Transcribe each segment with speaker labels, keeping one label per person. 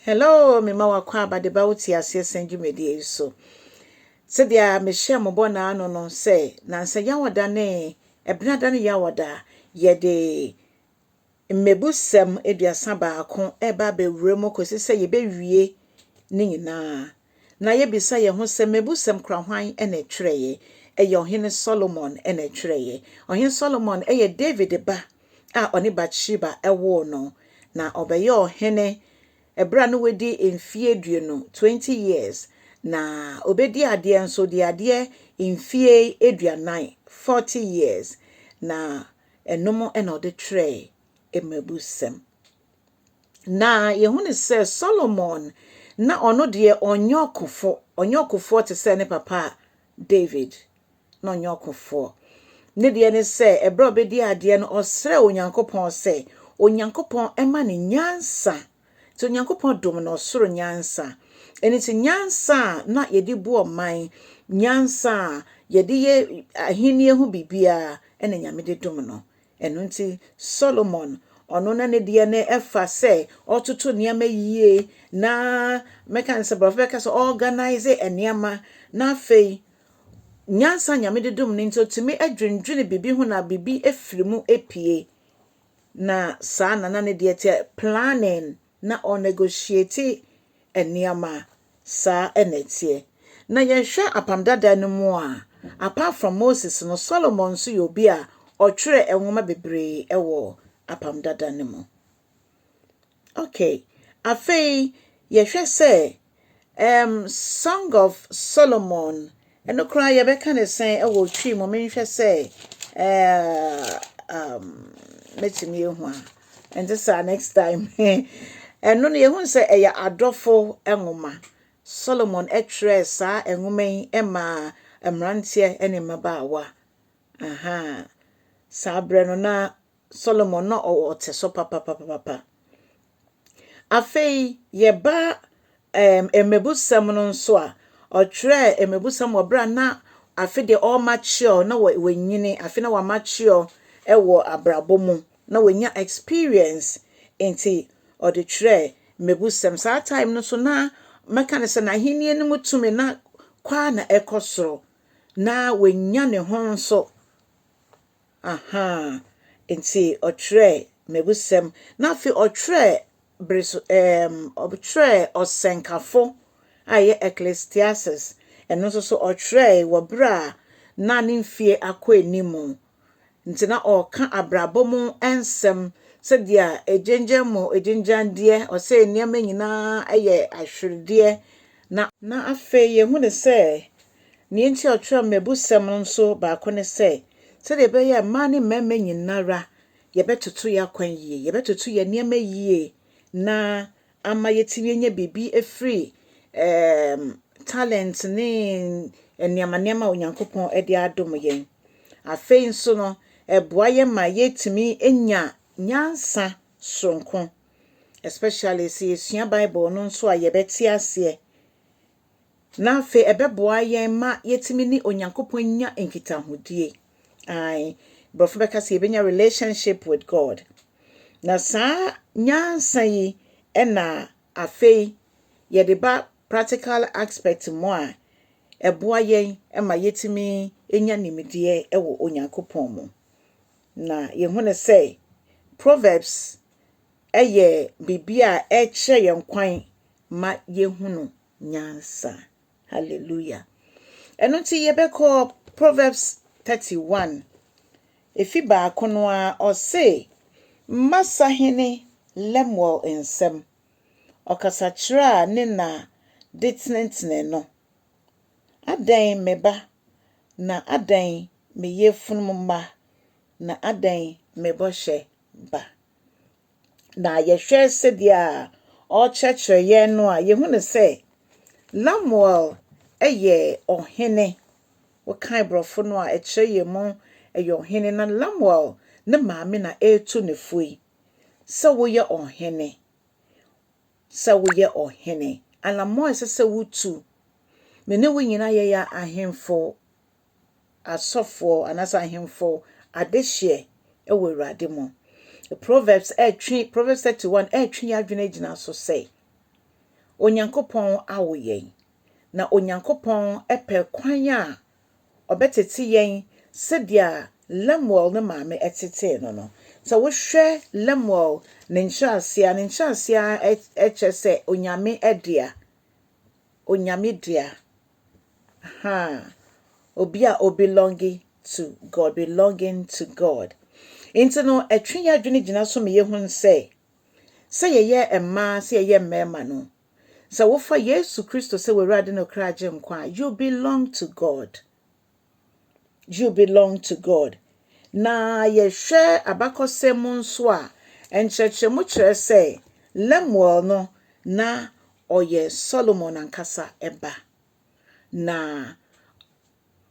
Speaker 1: Hello, me ma wakwa ba de ba Teaseɛ Sɛn dwumadi so. Se dia me hye mo bona ano no se na nsa yawoda ne ebnada ne yawoda ye de mmebusɛm aduasa baako eba bewure mu kosi se ye bewie ne nyina. Na ye bisa ye ho se mmebusɛm krahwan ene twereye eye Ɔhene Solomon ene twereye. Ɔhene Solomon eye David ba a oni Bathsheba ewo no na obeye ɔhene ebra no wedi mfie aduonu 20 years na obedi ade enso di ade mfie aduanan 40 years na enomo ena ode twerɛ emebusɛm. Na yehunu sɛ Solomon na ono de onyokofo te sɛ ne papa David na onyokofo ne de ne sɛ ebra obedi ade no ɔsrɛ onyankopɔn sɛ onyankopɔn ema ne nyansa. So nyankopɔn dom no soro nyansa. Eni ti nyansa na yedi bu oman, nyansa yedi ye ahenie hu bibia ene nyame de dom no. Eno nti Solomon ono na ne de ne efa se ototo niam yie na meka nse brofeka so organize eniama na afei nyansa nyame de dom ne nti otumi adwendwene bibi hu na bibi efirimu epie na saa na ne de te planning na o negotiate eniama sa enetie na yenhwe apamdada no mu a apart from Moses no Solomon so yobi a otwere enwoma bebre ewo apamdada no mu. Okay, afei yehwe se Song of Solomon eno kra ye beka ne sen ewo twi mo menhwe se metimi ehu a and this next time eno no yehun se eya adofo enwoma Solomon etwere sa enwoma yi ema emrantie ene mabaawa sa bre no na Solomon no oteso papa afei ye ba emebusam no nso a otwere emebusam obra na afi de all mature na wanyini afi na wa mature ewo abrabomu na wanya experience enti ode twere mebusam sa time no so na meka ne se na henie no mutumi na kwa na ekosoro na wanya ne ho nso enti otwere mebusam na afi otwere briso otwere osenkafo aye Ecclesiastes eno so otwere wobra na ne mfie akọ nti na oka abrabomu ensem se dia ejenjemo ejenjandie o se niam nyina aye ahwerde na afe ye hu ne se ne nti otwere mebusem nso ba ko ne se de be ye ma ne mema nyinara ye betoto ya kwan yie ye betoto ye niam yie na ama yetimi nya bibi efri talent ne niam onyankopɔn ede adom yen afe nso no eboaye ma yetimi enya nyansa sonko especially si esua Bible no nso a yebeti ase na afe ebeboaye ma yetimi ni onyankopɔn nya enkitahodie brofo beka se ebenya relationship with God na sa nyansa yi ena afe yedeba practical aspect mo a eboaye ma yetimi enya nimdie ewo onyankopɔn mo na yehune say Proverbs eye bibia eche yenkwan ma yehunu nyansa. Hallelujah. Eno ti yebeko Proverbs 31 efi ba kono a o say masahene Lemuel ensem okasachira ne na detnentne no adan meba na adan meyefunu na adan meboshe ba na yehwe se dia o chechre ye no a yehunu se Lemuel eye ohene wo kai brofo no a echre ye mo eye ohene na Lemuel ne maame na etu ne foi se wo ye ohene ala mo se wutu me ne wo nyina ye ya ahemfo asofo anasa ahemfo adehye ewo Awurade mo. Proverbs 31 adwene gina so say onyankopɔn awo yɛn na onyankopɔn epe kwan a obetete yɛn sɛdia Lemuel ne maame etete no. So wohwɛ Lemuel ne nkyerɛaseɛ ekyɛ sɛ onyame edea. Onyame dea. Obi a belonging to God, belonging to God. Into no etwe ya adwene gyina so me yehun sɛ yɛyɛ emma, sɛ yɛyɛ mmarima no. So wofa Yesu Kristo sɛ wurade no kra agye nkwa, you belong to God. You belong to God. Na yɛhwɛ abakɔsɛm nso a enkyerɛkyerɛmu kyerɛ sɛ Lemuel no na ɔyɛ Solomon ankasa eba. Na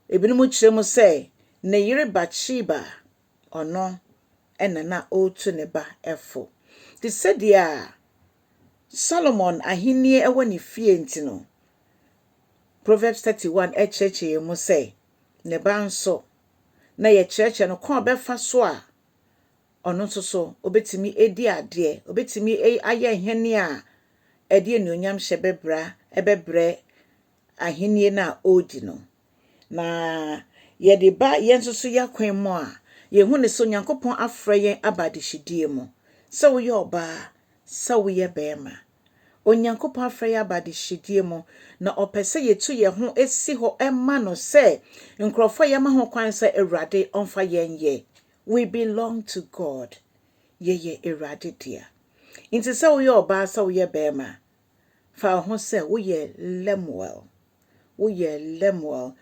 Speaker 1: ebinom kyerɛ mu sɛ ne yere Bathsheba ɔno ɛna na otu ne ba ɛfo. Te sɛ dia Solomon ahenni ɛwɔ ne fie ntino. Proverbs 31 ɛkyerɛkyerɛ mu sɛ ne ba nso na yɛkyerɛkyerɛ no kwa ɔbɛfa so a ɔno nso so obetimi edi ade, obetimi ayɛ hene a ɛde anuonyam hyɛ ɛbɛbrɛ ahenni na odi no. Na yɛde ba yɛn nso so yakwan mu a yehu ne so Nyankopɔn afrɛ yɛn abadehidie mu. Sɛ woyɛ ɔbaa, sɛ woyɛ bɛrima, Onyankopɔn afrɛ yɛn abadehidie mu na ɔpɛ sɛ yetu yɛn ho esi hɔ ɛma no sɛ nkrɔfo yɛma ho kwan sɛ Awurade ɔmfa yɛn yɛ. We belong to God. Yɛyɛ Awurade dea. Nti sɛ woyɛ ɔbaa, sɛ woyɛ bɛrima, fa ho sɛ woyɛ Lemuel. Woyɛ Lemuel.